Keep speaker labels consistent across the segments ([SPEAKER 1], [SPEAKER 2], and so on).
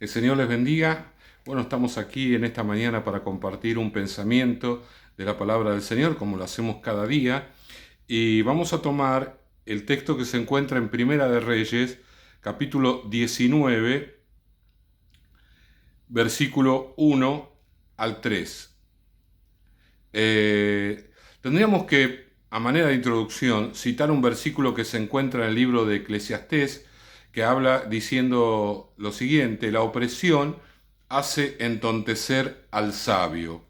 [SPEAKER 1] El Señor les bendiga. Bueno, estamos aquí en esta mañana para compartir un pensamiento de la palabra del Señor, como lo hacemos cada día. Y vamos a tomar el texto que se encuentra en Primera de Reyes, capítulo 19, versículo 1 al 3. Tendríamos que, a manera de introducción, citar un versículo que se encuentra en el libro de Eclesiastés, que habla diciendo lo siguiente: la opresión hace entontecer al sabio.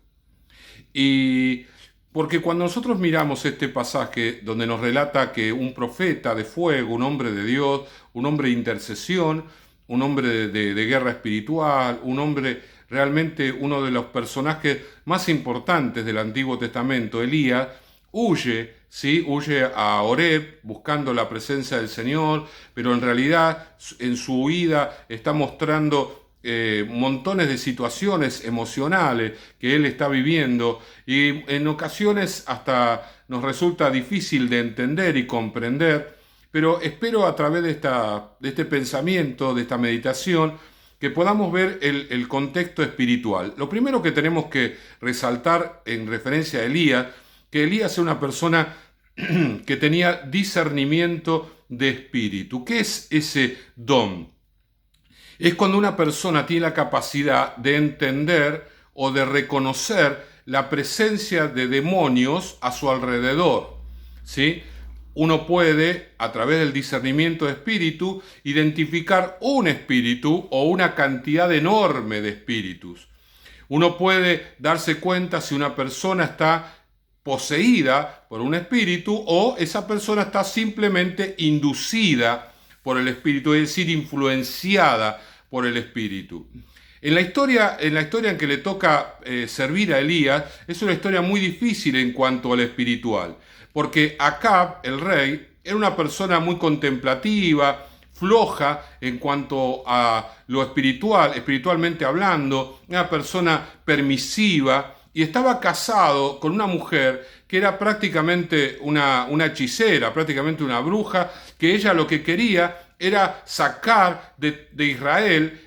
[SPEAKER 1] Y porque cuando nosotros miramos este pasaje donde nos relata que un profeta de fuego, un hombre de Dios, un hombre de intercesión, un hombre de guerra espiritual, un hombre realmente uno de los personajes más importantes del Antiguo Testamento, Elías, huye, ¿sí? Huye a Horeb buscando la presencia del Señor, pero en realidad en su huida está mostrando montones de situaciones emocionales que él está viviendo, y en ocasiones hasta nos resulta difícil de entender y comprender, pero espero a través de este pensamiento, de esta meditación, que podamos ver el contexto espiritual. Lo primero que tenemos que resaltar en referencia a Elías, que Elías es una persona que tenía discernimiento de espíritu. ¿Qué es ese don? Es cuando una persona tiene la capacidad de entender o de reconocer la presencia de demonios a su alrededor, ¿sí? Uno puede, a través del discernimiento de espíritu, identificar un espíritu o una cantidad enorme de espíritus. Uno puede darse cuenta si una persona está poseída por un espíritu o esa persona está simplemente inducida por el espíritu, es decir, influenciada por el espíritu. En la historia en que le toca servir a Elías, es una historia muy difícil en cuanto al espiritual, porque Acab, el rey, era una persona muy contemplativa, floja en cuanto a lo espiritual, espiritualmente hablando, una persona permisiva, y estaba casado con una mujer que era prácticamente una hechicera, prácticamente una bruja, que ella lo que quería era sacar de Israel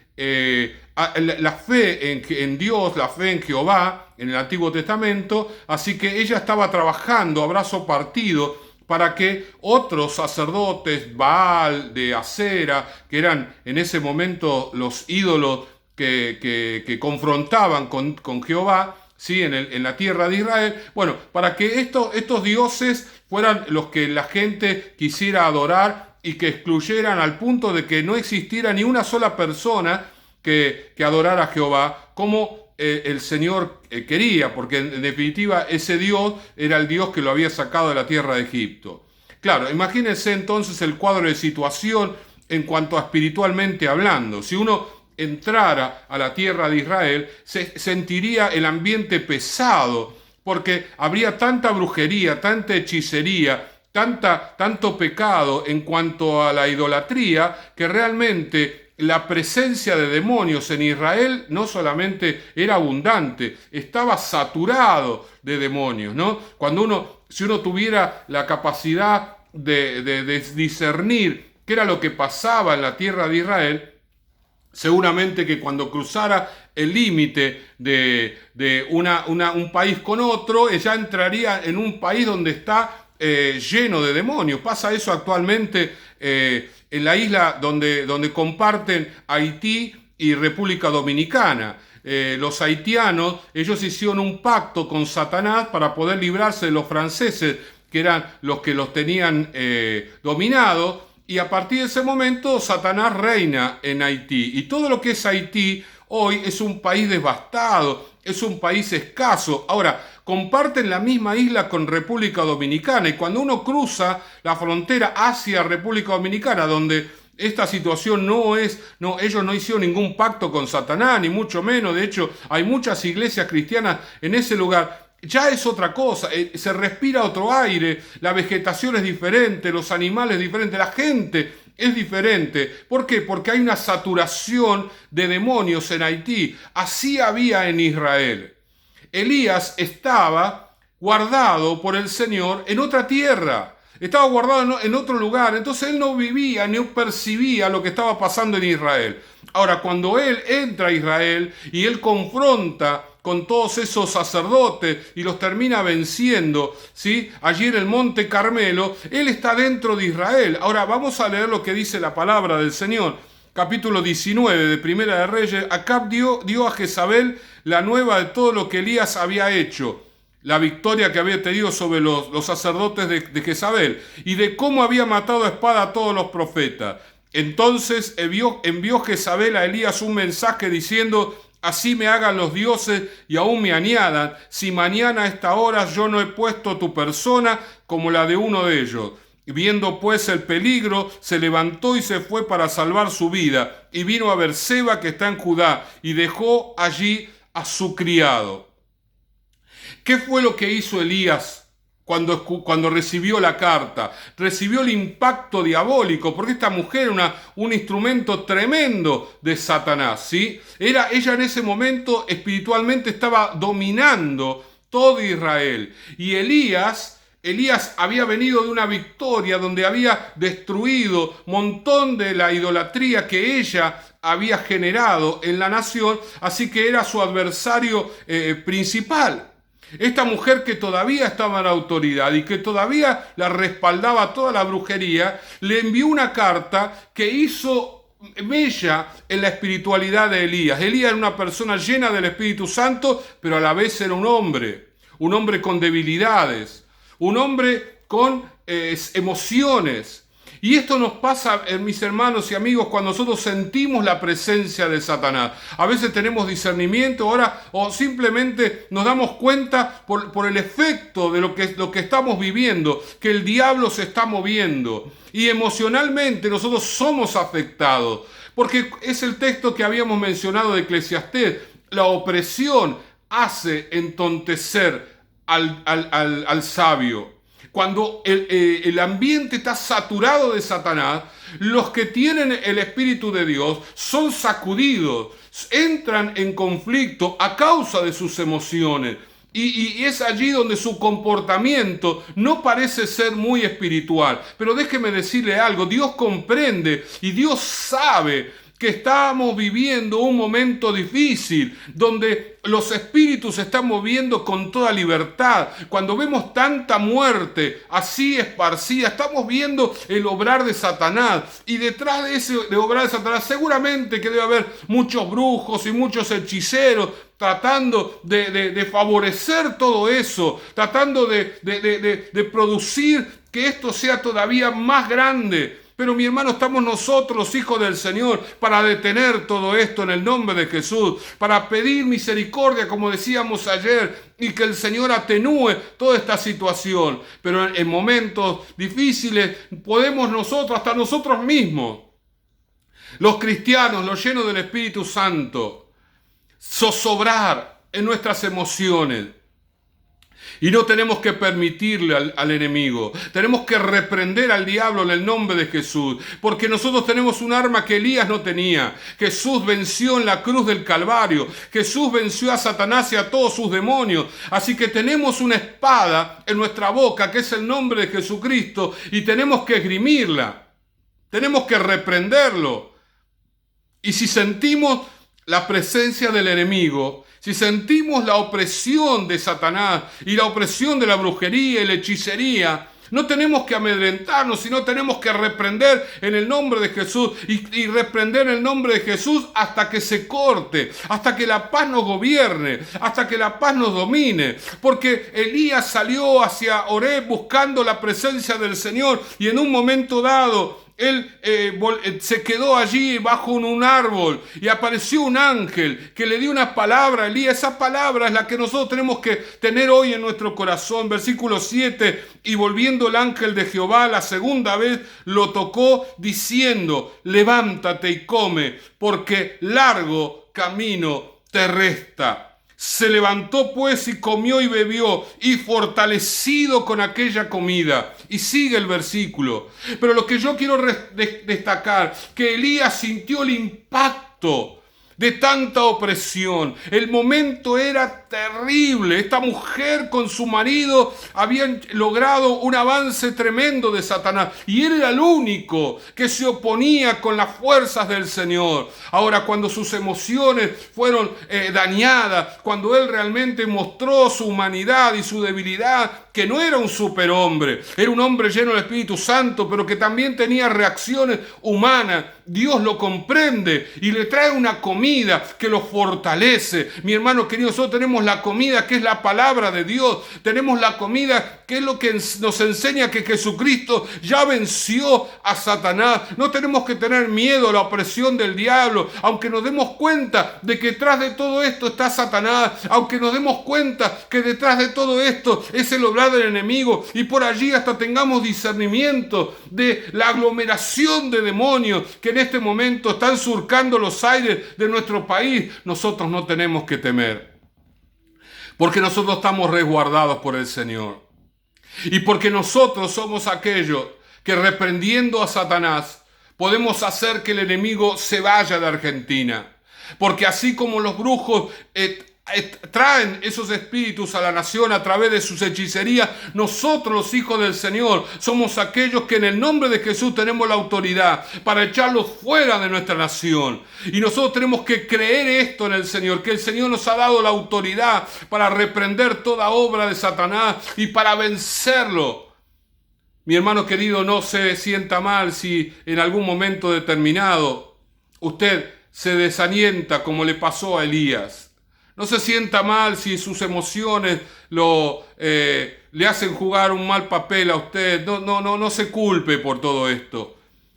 [SPEAKER 1] la fe en Dios, la fe en Jehová, en el Antiguo Testamento. Así que ella estaba trabajando a brazo partido para que otros sacerdotes, Baal, de Acera, que eran en ese momento los ídolos que confrontaban con Jehová, ¿sí? En la tierra de Israel, bueno, para que estos dioses fueran los que la gente quisiera adorar y que excluyeran al punto de que no existiera ni una sola persona que adorara a Jehová como el Señor quería, porque en definitiva ese Dios era el Dios que lo había sacado de la tierra de Egipto. Claro, imagínense entonces el cuadro de situación en cuanto a espiritualmente hablando. Si uno entrara a la tierra de Israel, se sentiría el ambiente pesado, porque habría tanta brujería, tanta hechicería, tanto pecado en cuanto a la idolatría, que realmente la presencia de demonios en Israel no solamente era abundante, estaba saturado de demonios, ¿no? Si uno tuviera la capacidad de discernir qué era lo que pasaba en la tierra de Israel, seguramente que cuando cruzara el límite de un país con otro, ella entraría en un país donde está lleno de demonios. Pasa eso actualmente en la isla donde comparten Haití y República Dominicana. Los haitianos, ellos hicieron un pacto con Satanás para poder librarse de los franceses, que eran los que los tenían dominados. Y a partir de ese momento Satanás reina en Haití. Y todo lo que es Haití hoy es un país devastado, es un país escaso. Ahora, comparten la misma isla con República Dominicana. Y cuando uno cruza la frontera hacia República Dominicana, donde esta situación ellos no hicieron ningún pacto con Satanás, ni mucho menos. De hecho, hay muchas iglesias cristianas en ese lugar. Ya es otra cosa, se respira otro aire, la vegetación es diferente, los animales diferentes, la gente es diferente. ¿Por qué? Porque hay una saturación de demonios en Haití. Así había en Israel. Elías estaba guardado por el Señor en otra tierra. Estaba guardado en otro lugar. Entonces él no vivía ni percibía lo que estaba pasando en Israel. Ahora, cuando él entra a Israel y él confronta con todos esos sacerdotes y los termina venciendo, ¿sí? Allí en el Monte Carmelo, él está dentro de Israel. Ahora vamos a leer lo que dice la palabra del Señor. Capítulo 19 de Primera de Reyes. Acab dio a Jezabel la nueva de todo lo que Elías había hecho, la victoria que había tenido sobre los sacerdotes de Jezabel, y de cómo había matado a espada a todos los profetas. Entonces envió Jezabel a Elías un mensaje diciendo: así me hagan los dioses y aún me añadan, si mañana a esta hora yo no he puesto tu persona como la de uno de ellos. Viendo pues el peligro, se levantó y se fue para salvar su vida, y vino a Berseba, que está en Judá, y dejó allí a su criado. ¿Qué fue lo que hizo Elías cuando recibió la carta? Recibió el impacto diabólico, porque esta mujer era un instrumento tremendo de Satanás, ¿sí? Ella en ese momento espiritualmente estaba dominando todo Israel. Y Elías había venido de una victoria donde había destruido un montón de la idolatría que ella había generado en la nación, así que era su adversario principal. Esta mujer, que todavía estaba en la autoridad y que todavía la respaldaba toda la brujería, le envió una carta que hizo mella en la espiritualidad de Elías. Elías era una persona llena del Espíritu Santo, pero a la vez era un hombre con debilidades, un hombre con emociones. Y esto nos pasa, mis hermanos y amigos, cuando nosotros sentimos la presencia de Satanás. A veces tenemos discernimiento ahora, o simplemente nos damos cuenta por el efecto de lo que estamos viviendo, que el diablo se está moviendo. Y emocionalmente nosotros somos afectados. Porque es el texto que habíamos mencionado de Eclesiastés. La opresión hace entontecer al sabio. Cuando el ambiente está saturado de Satanás, los que tienen el Espíritu de Dios son sacudidos, entran en conflicto a causa de sus emociones. Y es allí donde su comportamiento no parece ser muy espiritual. Pero déjeme decirle algo: Dios comprende y Dios sabe que estamos viviendo un momento difícil, donde los espíritus se están moviendo con toda libertad. Cuando vemos tanta muerte así esparcida, estamos viendo el obrar de Satanás. Y detrás de ese obrar de Satanás seguramente que debe haber muchos brujos y muchos hechiceros tratando de favorecer todo eso, tratando de producir que esto sea todavía más grande. Pero mi hermano, estamos nosotros, hijos del Señor, para detener todo esto en el nombre de Jesús, para pedir misericordia, como decíamos ayer, y que el Señor atenúe toda esta situación. Pero en momentos difíciles podemos nosotros, hasta nosotros mismos, los cristianos, los llenos del Espíritu Santo, zozobrar en nuestras emociones. Y no tenemos que permitirle al enemigo. Tenemos que reprender al diablo en el nombre de Jesús. Porque nosotros tenemos un arma que Elías no tenía. Jesús venció en la cruz del Calvario. Jesús venció a Satanás y a todos sus demonios. Así que tenemos una espada en nuestra boca, que es el nombre de Jesucristo. Y tenemos que esgrimirla. Tenemos que reprenderlo. Y si sentimos la presencia del enemigo, si sentimos la opresión de Satanás y la opresión de la brujería y la hechicería, no tenemos que amedrentarnos, sino tenemos que reprender en el nombre de Jesús y reprender en el nombre de Jesús hasta que se corte, hasta que la paz nos gobierne, hasta que la paz nos domine. Porque Elías salió hacia Horeb buscando la presencia del Señor y en un momento dado él se quedó allí bajo un árbol y apareció un ángel que le dio una palabra a Elías. Esa palabra es la que nosotros tenemos que tener hoy en nuestro corazón. Versículo 7: y volviendo el ángel de Jehová la segunda vez, lo tocó diciendo: levántate y come, porque largo camino te resta. Se levantó pues y comió y bebió, y fortalecido con aquella comida. Y sigue el versículo. Pero lo que yo quiero destacar, que Elías sintió el impacto de tanta opresión. El momento era terrible. Esta mujer con su marido habían logrado un avance tremendo de Satanás y él era el único que se oponía con las fuerzas del Señor. Ahora, cuando sus emociones fueron dañadas, cuando él realmente mostró su humanidad y su debilidad, que no era un superhombre, era un hombre lleno del Espíritu Santo, pero que también tenía reacciones humanas, Dios lo comprende y le trae una comida que lo fortalece. Mi hermano querido, nosotros tenemos la comida que es la palabra de Dios. Tenemos la comida que es lo que nos enseña que Jesucristo ya venció a Satanás. No tenemos que tener miedo a la opresión del diablo, aunque nos demos cuenta de que detrás de todo esto está Satanás, aunque nos demos cuenta que detrás de todo esto es el obrar del enemigo y por allí hasta tengamos discernimiento de la aglomeración de demonios que en este momento están surcando los aires de nuestro país. Nosotros no tenemos que temer, porque nosotros estamos resguardados por el Señor y porque nosotros somos aquellos que, reprendiendo a Satanás, podemos hacer que el enemigo se vaya de Argentina, porque así como los brujos traen esos espíritus a la nación a través de sus hechicerías, nosotros los hijos del Señor somos aquellos que en el nombre de Jesús tenemos la autoridad para echarlos fuera de nuestra nación. Y nosotros tenemos que creer esto en el Señor, que el Señor nos ha dado la autoridad para reprender toda obra de Satanás y para vencerlo. Mi hermano querido, no se sienta mal si en algún momento determinado usted se desalienta como le pasó a Elías. No se sienta mal si sus emociones le hacen jugar un mal papel a usted. No se culpe por todo esto.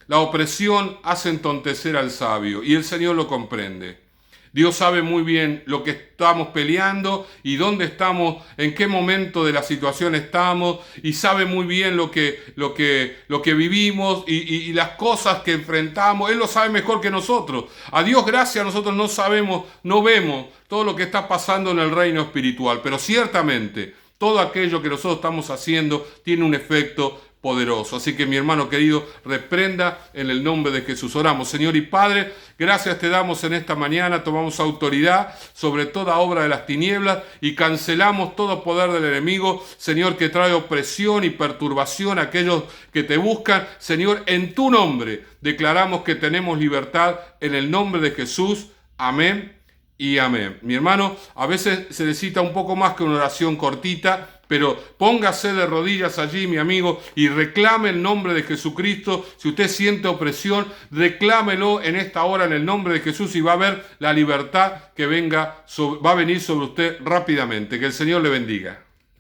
[SPEAKER 1] La opresión hace entontecer al sabio y el Señor lo comprende. Dios sabe muy bien lo que estamos peleando y dónde estamos, en qué momento de la situación estamos, y sabe muy bien lo que vivimos y las cosas que enfrentamos. Él lo sabe mejor que nosotros. A Dios gracias, nosotros no sabemos, no vemos todo lo que está pasando en el reino espiritual, pero ciertamente todo aquello que nosotros estamos haciendo tiene un efecto poderoso. Así que mi hermano querido, reprenda en el nombre de Jesús. Oramos. Señor y Padre, gracias te damos en esta mañana, tomamos autoridad sobre toda obra de las tinieblas y cancelamos todo poder del enemigo, Señor, que trae opresión y perturbación a aquellos que te buscan. Señor, en tu nombre declaramos que tenemos libertad en el nombre de Jesús. Amén y amén. Mi hermano, a veces se necesita un poco más que una oración cortita, pero póngase de rodillas allí, mi amigo, y reclame el nombre de Jesucristo. Si usted siente opresión, reclámelo en esta hora en el nombre de Jesús y va a ver la libertad que va a venir sobre usted rápidamente. Que el Señor le bendiga.